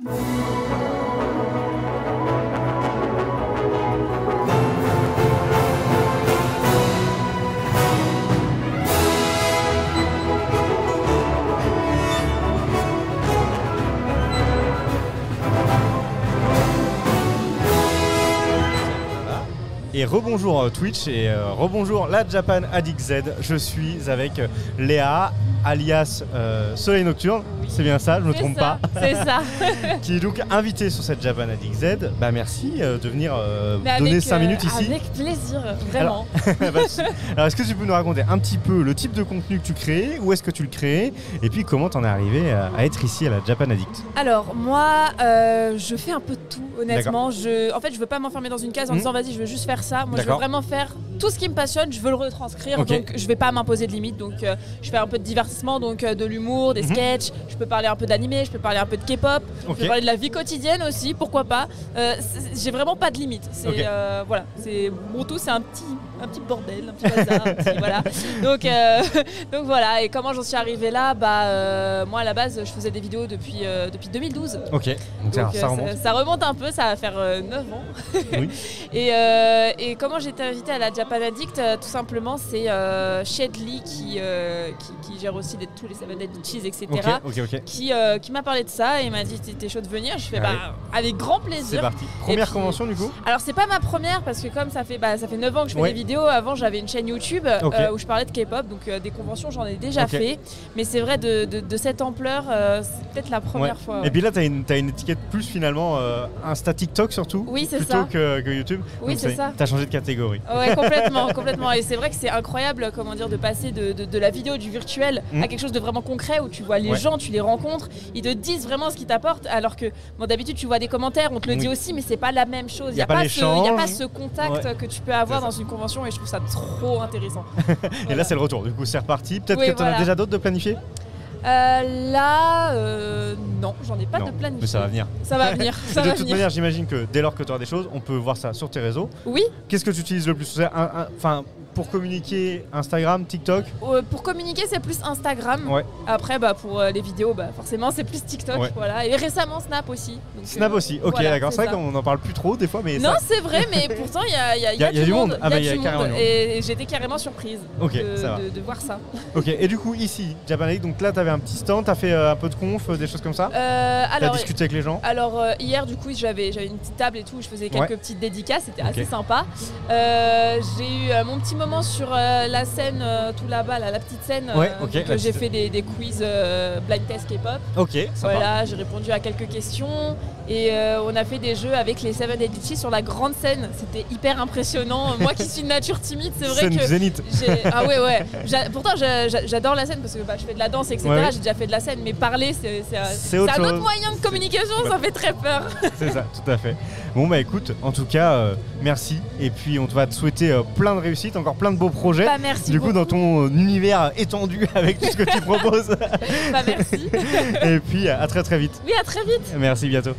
Et rebonjour Twitch et rebonjour la Japan Addict Z. Je suis avec Léa, alias Soleil Nocturne. C'est bien ça, je me trompe pas. C'est ça. Qui est donc invitée sur cette Japan Addict Z. Bah merci de venir donner 5 minutes ici. Avec plaisir, vraiment. Alors est-ce que tu peux nous raconter un petit peu le type de contenu que tu crées, où est-ce que tu le crées, et puis comment t'en es arrivé à être ici à la Japan Addict? Alors moi, je fais un peu de tout, honnêtement. En fait, je veux pas m'enfermer dans une case en disant vas-y, je veux juste faire ça. Moi, je veux vraiment faire tout ce qui me passionne, je veux le retranscrire. Donc je vais pas m'imposer de limites. Donc je fais un peu de divertissement, donc de l'humour, des sketchs. Je peux parler un peu d'animé, je peux parler un peu de K-pop, je peux parler de la vie quotidienne aussi, pourquoi pas. J'ai vraiment pas de limite. Voilà, mon tout, c'est un petit bordel, un petit bazar, voilà. Donc voilà. Et comment j'en suis arrivée là? Moi à la base, je faisais des vidéos depuis 2012. Ok. Donc ça remonte un peu, ça va faire 9 ans. Oui. Et comment j'ai été invitée à la Japan Addict, tout simplement, c'est Shedley qui gère aussi tous les 7 Days Cheese, etc. Qui m'a parlé de ça et m'a dit t'es chaud de venir. Je fais avec grand plaisir. C'est parti. Première convention du coup? Alors c'est pas ma première parce que comme ça fait 9 ans que je fais des vidéos. Avant j'avais une chaîne YouTube où je parlais de K-pop, donc des conventions j'en ai déjà fait. Mais c'est vrai de cette ampleur, c'est peut-être la première fois. Et puis là t'as une étiquette plus finalement Insta TikTok surtout. Oui c'est ça. Plutôt que YouTube. Oui c'est ça. T'as changé de catégorie. Ouais complètement. Et c'est vrai que c'est incroyable de passer de la vidéo, du virtuel à quelque chose de vraiment concret où tu vois les gens, tu les rencontres, ils te disent vraiment ce qu'ils t'apportent, alors que d'habitude tu vois des commentaires, on te le dit aussi, mais c'est pas la même chose. Il n'y a pas ce contact que tu peux avoir dans une convention et je trouve ça trop intéressant. Et là c'est le retour, du coup c'est reparti. Peut-être que tu en as déjà d'autres de planifiés? Non, j'en ai pas de planifié. Mais ça va venir. Ça va venir. De toute manière, j'imagine que dès lors que tu auras des choses, on peut voir ça sur tes réseaux. Oui. Qu'est-ce que tu utilises le plus? Pour communiquer, Instagram, TikTok? Pour communiquer, c'est plus Instagram. Ouais. Après, pour les vidéos, forcément, c'est plus TikTok. Ouais. Voilà. Et récemment, Snap aussi. Donc, Snap aussi, ok, voilà, d'accord. C'est vrai qu'on n'en parle plus trop des fois. Mais non, c'est vrai, mais pourtant, il y a du monde. Il y a du monde. Et j'étais carrément surprise de voir ça. Ok, et du coup, ici, Japan Addict, donc là, tu avais un petit stand, tu as fait un peu de conf, des choses comme ça? Tu as discuté avec les gens? Alors, hier, du coup, j'avais une petite table et tout, je faisais quelques petites dédicaces, c'était assez sympa. J'ai eu mon petit moment sur la scène tout là-bas, la petite scène que j'ai fait des quiz blind test K-pop. Ok, voilà, j'ai répondu à quelques questions et on a fait des jeux avec les 7 Days Cheese sur la grande scène. C'était hyper impressionnant. Moi qui suis de nature timide, c'est vrai que Zénith. Pourtant j'adore la scène parce que je fais de la danse, etc. J'ai déjà fait de la scène, mais parler c'est un autre moyen de communication, ça fait très peur. C'est ça, tout à fait. Bon écoute, en tout cas merci, et puis on va te souhaiter plein de réussite, encore plein de beaux projets. Merci du coup beaucoup. Dans ton univers étendu avec tout ce que tu proposes. Merci. Et puis à très vite. Oui, à très vite. Merci, bientôt.